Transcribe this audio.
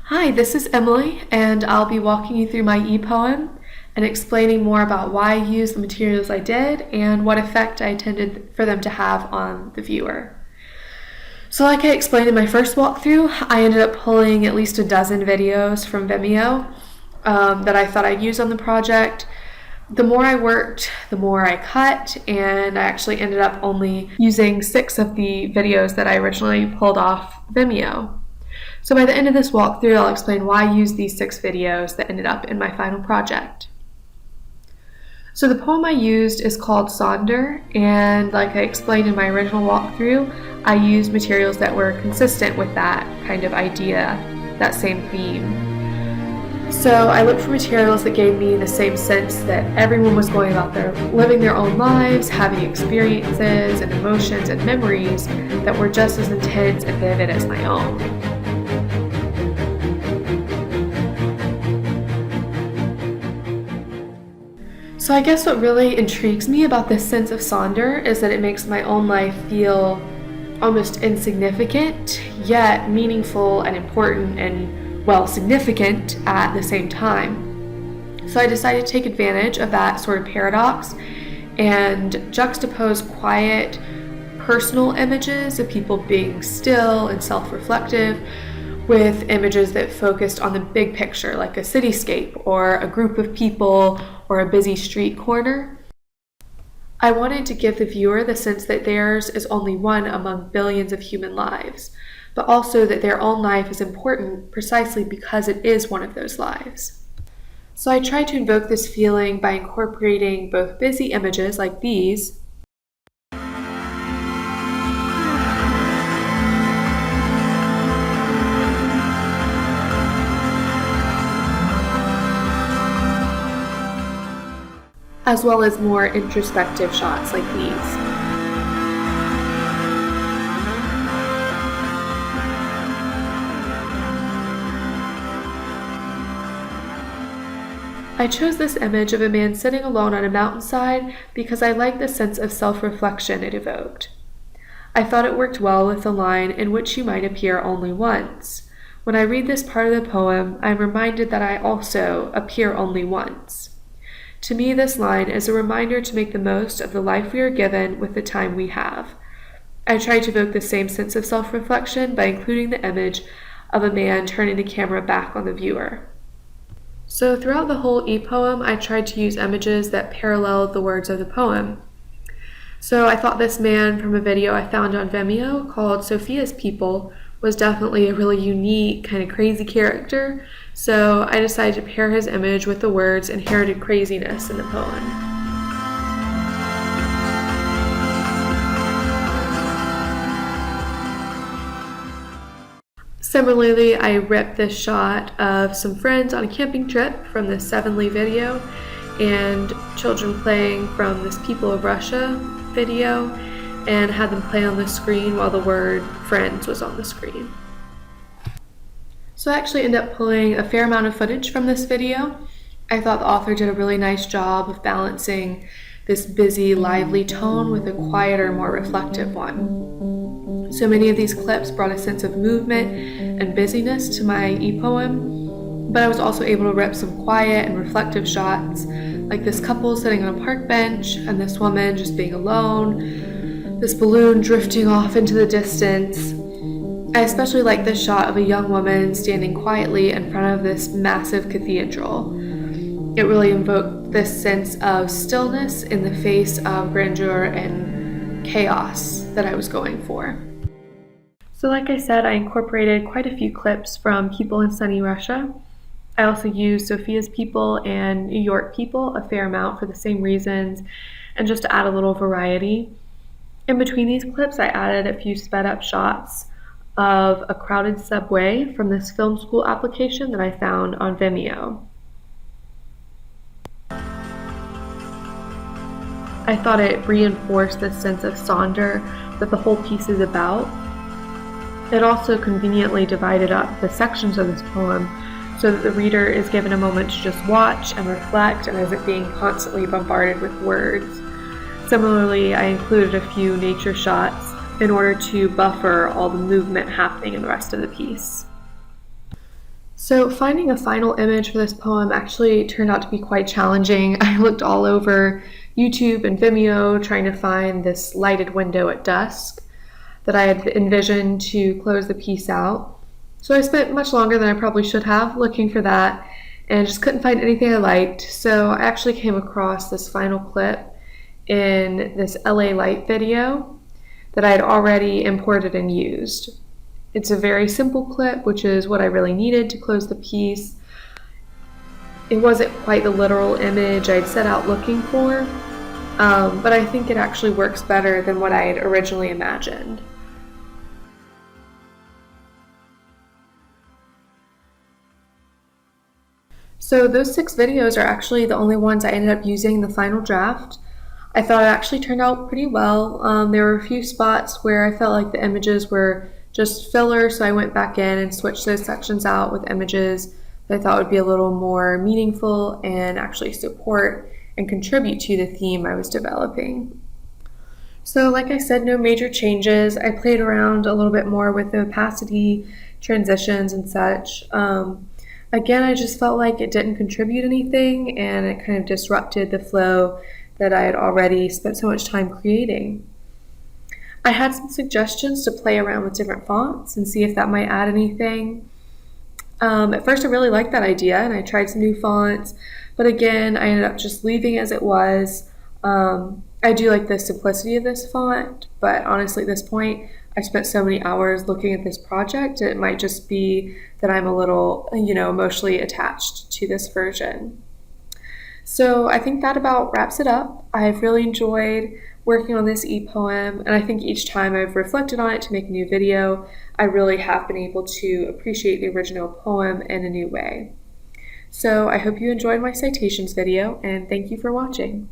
Hi, this is Emily, and I'll be walking you through my e-poem and explaining more about why I used the materials I did and what effect I intended for them to have on the viewer. So like I explained in my first walkthrough, I ended up pulling at least a dozen videos from Vimeo that I thought I'd use on the project. The more I worked, the more I cut, and I actually ended up only using 6 of the videos that I originally pulled off Vimeo. So by the end of this walkthrough, I'll explain why I used these 6 videos that ended up in my final project. So the poem I used is called Sonder, and like I explained in my original walkthrough, I used materials that were consistent with that kind of idea, that same theme. So I looked for materials that gave me the same sense that everyone was going about living their own lives, having experiences and emotions and memories that were just as intense and vivid as my own. So I guess what really intrigues me about this sense of Sonder is that it makes my own life feel almost insignificant, yet meaningful and important and, well, significant at the same time. So I decided to take advantage of that sort of paradox and juxtapose quiet, personal images of people being still and self-reflective with images that focused on the big picture, like a cityscape or a group of people or a busy street corner. I wanted to give the viewer the sense that theirs is only one among billions of human lives, but also that their own life is important precisely because it is one of those lives. So I tried to invoke this feeling by incorporating both busy images like these, as well as more introspective shots like these. I chose this image of a man sitting alone on a mountainside because I liked the sense of self-reflection it evoked. I thought it worked well with the line in which you might appear only once. When I read this part of the poem, I'm reminded that I also appear only once. To me, this line is a reminder to make the most of the life we are given with the time we have. I tried to evoke the same sense of self-reflection by including the image of a man turning the camera back on the viewer. So throughout the whole e-poem, I tried to use images that paralleled the words of the poem. So I thought this man from a video I found on Vimeo called Sofia's People was definitely a really unique, kind of crazy character, so I decided to pair his image with the words inherited craziness in the poem. Similarly, I ripped this shot of some friends on a camping trip from the Sevelnly video and children playing from this People of Russia video and had them play on the screen while the word friends was on the screen. So I actually ended up pulling a fair amount of footage from this video. I thought the author did a really nice job of balancing this busy, lively tone with a quieter, more reflective one. So many of these clips brought a sense of movement and busyness to my e-poem, but I was also able to rip some quiet and reflective shots, like this couple sitting on a park bench and this woman just being alone, this balloon drifting off into the distance. I especially like this shot of a young woman standing quietly in front of this massive cathedral. It really invoked this sense of stillness in the face of grandeur and chaos that I was going for. So like I said, I incorporated quite a few clips from people in sunny Russia. I also used Sofia's People and New York people a fair amount for the same reasons and just to add a little variety. In between these clips, I added a few sped up shots of a crowded subway from this film school application that I found on Vimeo. I thought it reinforced this sense of Sonder that the whole piece is about. It also conveniently divided up the sections of this poem so that the reader is given a moment to just watch and reflect and isn't being constantly bombarded with words. Similarly, I included a few nature shots in order to buffer all the movement happening in the rest of the piece. So finding a final image for this poem actually turned out to be quite challenging. I looked all over YouTube and Vimeo trying to find this lighted window at dusk that I had envisioned to close the piece out. So I spent much longer than I probably should have looking for that and just couldn't find anything I liked. So I actually came across this final clip in this LA Light video that I had already imported and used. It's a very simple clip, which is what I really needed to close the piece. It wasn't quite the literal image I'd set out looking for, but I think it actually works better than what I had originally imagined. So those 6 videos are actually the only ones I ended up using in the final draft. I thought it actually turned out pretty well. There were a few spots where I felt like the images were just filler, so I went back in and switched those sections out with images that I thought would be a little more meaningful and actually support and contribute to the theme I was developing. So like I said, no major changes. I played around a little bit more with the opacity, transitions, and such. Again, I just felt like it didn't contribute anything and it kind of disrupted the flow that I had already spent so much time creating. I had some suggestions to play around with different fonts and see if that might add anything. At first I really liked that idea and I tried some new fonts, but again I ended up just leaving as it was. I do like the simplicity of this font, but honestly at this point I spent so many hours looking at this project, it might just be that I'm a little, emotionally attached to this version. So I think that about wraps it up. I've really enjoyed working on this e-poem, and I think each time I've reflected on it to make a new video, I really have been able to appreciate the original poem in a new way. So I hope you enjoyed my citations video, and thank you for watching.